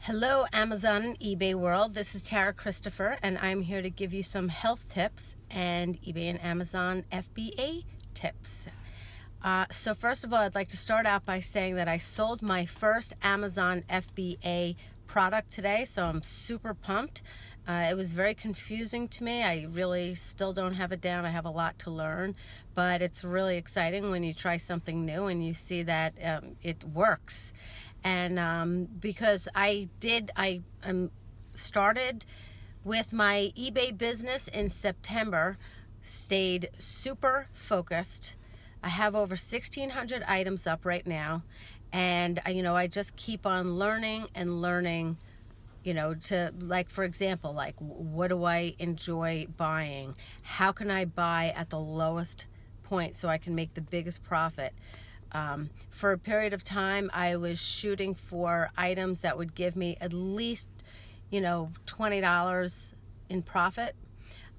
Hello Amazon and eBay world, this is Tara Christopher and I'm here to give you some health tips and eBay and Amazon FBA tips. So first of all, I'd like to start out by saying that I sold my first Amazon FBA product today, so I'm super pumped. It was very confusing to me. I really still don't have it down. I have a lot to learn, but it's really exciting when you try something new and you see that it works. And because I started with my eBay business in September, stayed super focused. I have over 1,600 items up right now, and I just keep on learning and learning, to, like, for example, like, what do I enjoy buying? How can I buy at the lowest point so I can make the biggest profit? For a period of time, I was shooting for items that would give me at least, $20 in profit.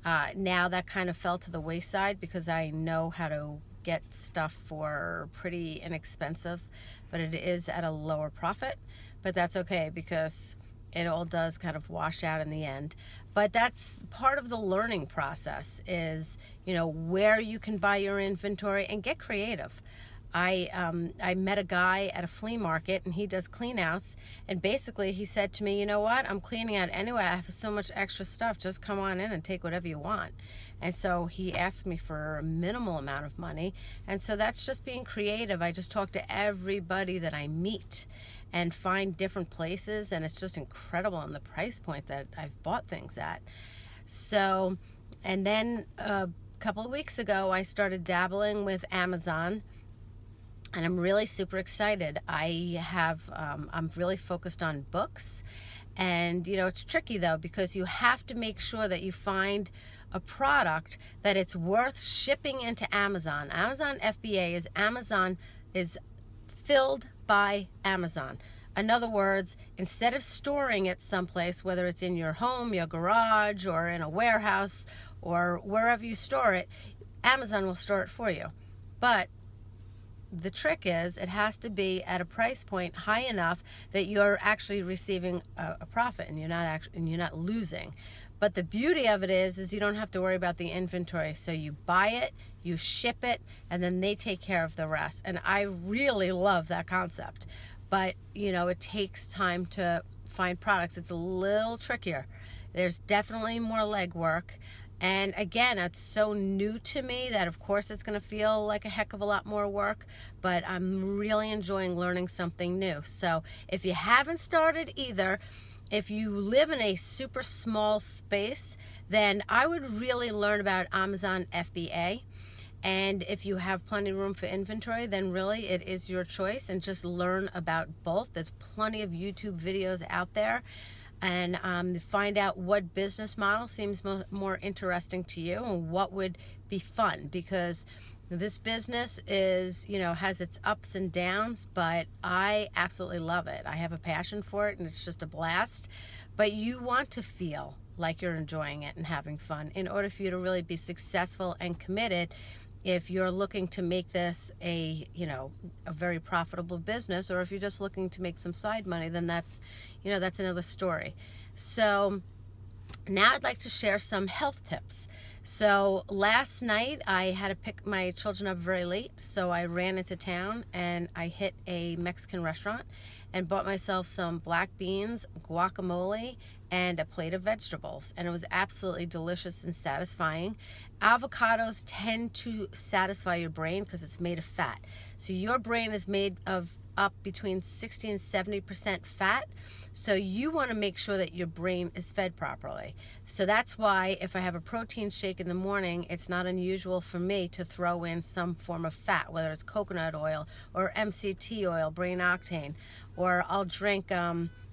Now that kind of fell to the wayside because I know how to get stuff for pretty inexpensive, but it is at a lower profit. But that's okay because it all does kind of wash out in the end. But that's part of the learning process is, where you can buy your inventory and get creative. I met a guy at a flea market and he does clean outs, and basically he said to me, you know what, I'm cleaning out anyway, I have so much extra stuff, just come on in and take whatever you want. And so he asked me for a minimal amount of money, and so that's just being creative. I just talk to everybody that I meet and find different places, and it's just incredible on the price point that I've bought things at. So, and then a couple of weeks ago I started dabbling with Amazon, and I'm really super excited. I'm really focused on books, and it's tricky though because you have to make sure that you find a product that it's worth shipping into Amazon. Amazon FBA is filled by Amazon. In other words, instead of storing it someplace, whether it's in your home, your garage, or in a warehouse, or wherever you store it, Amazon will store it for you. But the trick is it has to be at a price point high enough that you're actually receiving a profit and you're not losing. But the beauty of it is you don't have to worry about the inventory. So you buy it, you ship it, and then they take care of the rest. And I really love that concept. But it takes time to find products. It's a little trickier. There's definitely more legwork. And again, it's so new to me that of course it's going to feel like a heck of a lot more work, but I'm really enjoying learning something new. So if you haven't started either, if you live in a super small space, then I would really learn about Amazon FBA. And if you have plenty of room for inventory, then really it is your choice, and just learn about both. There's plenty of YouTube videos out there, and find out what business model seems more interesting to you and what would be fun, because this business is, has its ups and downs, but I absolutely love it. I have a passion for it and it's just a blast. But you want to feel like you're enjoying it and having fun in order for you to really be successful and committed. If you're looking to make this a very profitable business, or if you're just looking to make some side money, then that's another story. So now I'd like to share some health tips. So last night I had to pick my children up very late, so I ran into town and I hit a Mexican restaurant and bought myself some black beans, guacamole, and a plate of vegetables, and it was absolutely delicious and satisfying. Avocados tend to satisfy your brain because it's made of fat. So your brain is made of up between 60 and 70% fat. So you want to make sure that your brain is fed properly. So that's why if I have a protein shake in the morning, it's not unusual for me to throw in some form of fat, whether it's coconut oil or MCT oil, brain octane, or I'll drink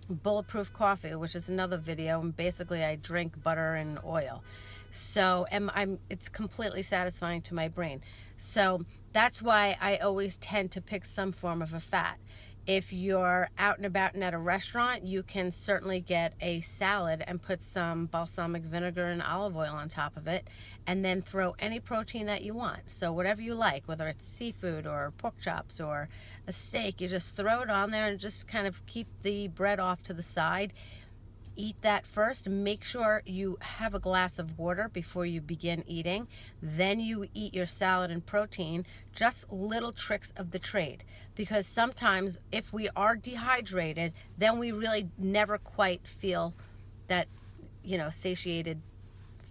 bulletproof coffee, which is another video, and basically I drink butter and oil. So it's completely satisfying to my brain. So that's why I always tend to pick some form of a fat. If you're out and about and at a restaurant, you can certainly get a salad and put some balsamic vinegar and olive oil on top of it, and then throw any protein that you want. So whatever you like, whether it's seafood or pork chops or a steak, you just throw it on there and just kind of keep the bread off to the side. Eat that first. Make sure you have a glass of water before you begin eating. Then you eat your salad and protein. Just little tricks of the trade, because sometimes if we are dehydrated, then we really never quite feel that, you know, satiated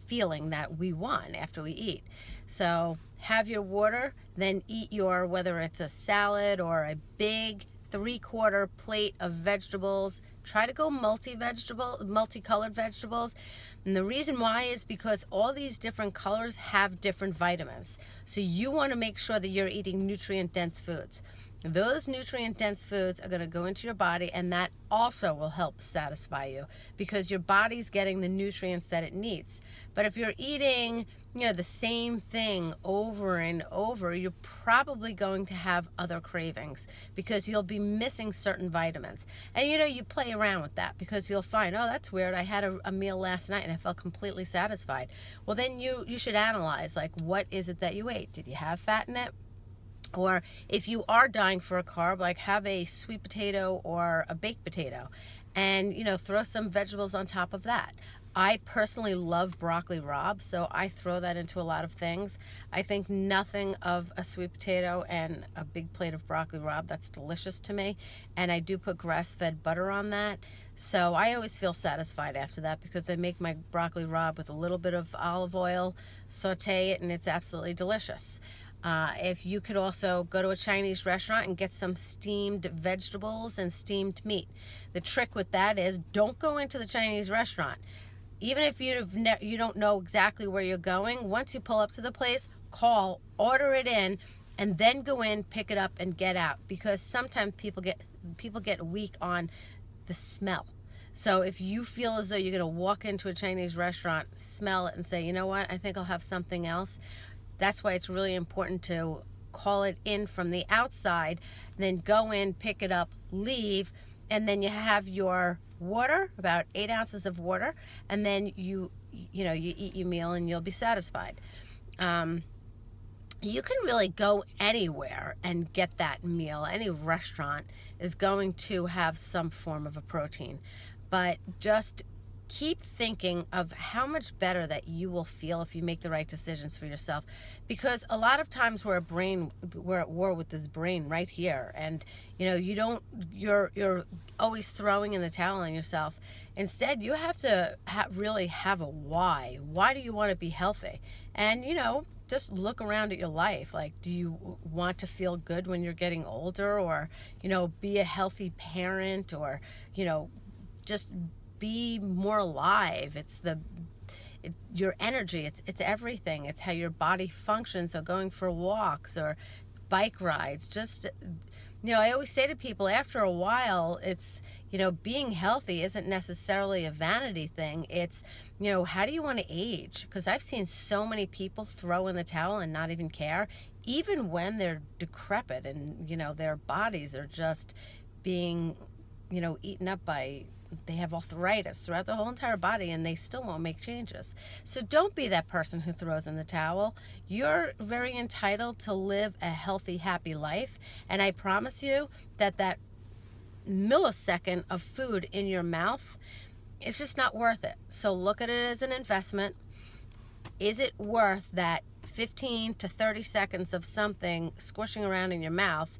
feeling that we want after we eat. So have your water, then eat your, whether it's a salad or a big 3/4 plate of vegetables. Try to go multicolored vegetables. And the reason why is because all these different colors have different vitamins. So you want to make sure that you're eating nutrient-dense foods. Those nutrient-dense foods are going to go into your body, and that also will help satisfy you because your body's getting the nutrients that it needs. But if you're eating, you know, the same thing over and over, you're probably going to have other cravings because you'll be missing certain vitamins. And you know, you play around with that because you'll find, oh, that's weird, I had a meal last night and I felt completely satisfied. Well, then you should analyze, like, what is it that you ate? Did you have fat in it? Or if you are dying for a carb, like, have a sweet potato or a baked potato and, you know, throw some vegetables on top of that. I personally love broccoli rabe, so I throw that into a lot of things. I think nothing of a sweet potato and a big plate of broccoli rabe. That's delicious to me. And I do put grass-fed butter on that. So I always feel satisfied after that because I make my broccoli rabe with a little bit of olive oil, saute it, and it's absolutely delicious. If you could also go to a Chinese restaurant and get some steamed vegetables and steamed meat. The trick with that is don't go into the Chinese restaurant. Even if you don't know exactly where you're going, once you pull up to the place, call, order it in, and then go in, pick it up, and get out. Because sometimes people get weak on the smell. So if you feel as though you're going to walk into a Chinese restaurant, smell it, and say, you know what, I think I'll have something else. That's why it's really important to call it in from the outside, then go in, pick it up, leave, and then you have your water, about 8 ounces of water, and then you eat your meal and you'll be satisfied. You can really go anywhere and get that meal. Any restaurant is going to have some form of a protein, but just keep thinking of how much better that you will feel if you make the right decisions for yourself. Because a lot of times we're at war with this brain right here, and you know, you're always throwing in the towel on yourself. Instead, you have to really have a why. Why do you want to be healthy? And you know, just look around at your life. Like, do you want to feel good when you're getting older, or you know, be a healthy parent, or you know, just be more alive? It's your energy, it's everything. It's how your body functions. So going for walks or bike rides, just, you know, I always say to people, after a while, it's, you know, being healthy isn't necessarily a vanity thing. It's, you know, how do you want to age? Because I've seen so many people throw in the towel and not even care, even when they're decrepit and, you know, their bodies are just being, you know, eaten up by, they have arthritis throughout the whole entire body and they still won't make changes. So don't be that person who throws in the towel. You're very entitled to live a healthy, happy life. And I promise you that that millisecond of food in your mouth, it's just not worth it. So look at it as an investment. Is it worth that 15 to 30 seconds of something squishing around in your mouth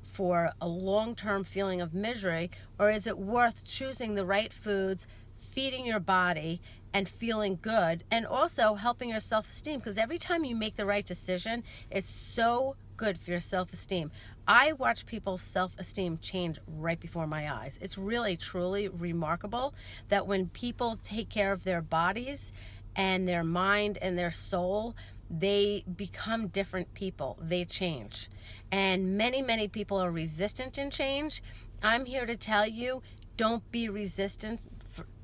for a long-term feeling of misery, or is it worth choosing the right foods, feeding your body, and feeling good, and also helping your self-esteem? Because every time you make the right decision, it's so good for your self-esteem. I watch people's self-esteem change right before my eyes. It's really, truly remarkable that when people take care of their bodies and their mind and their soul, they become different people. They change. And many people are resistant in change. I'm here to tell you, don't be resistant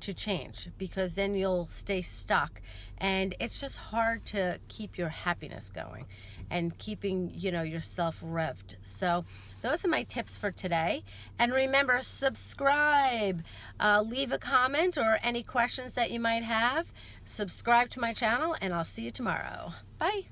to change, because then you'll stay stuck and it's just hard to keep your happiness going. and keeping, you know, yourself revved. So those are my tips for today. And remember, subscribe, leave a comment or any questions that you might have. Subscribe to my channel, and I'll see you tomorrow. Bye.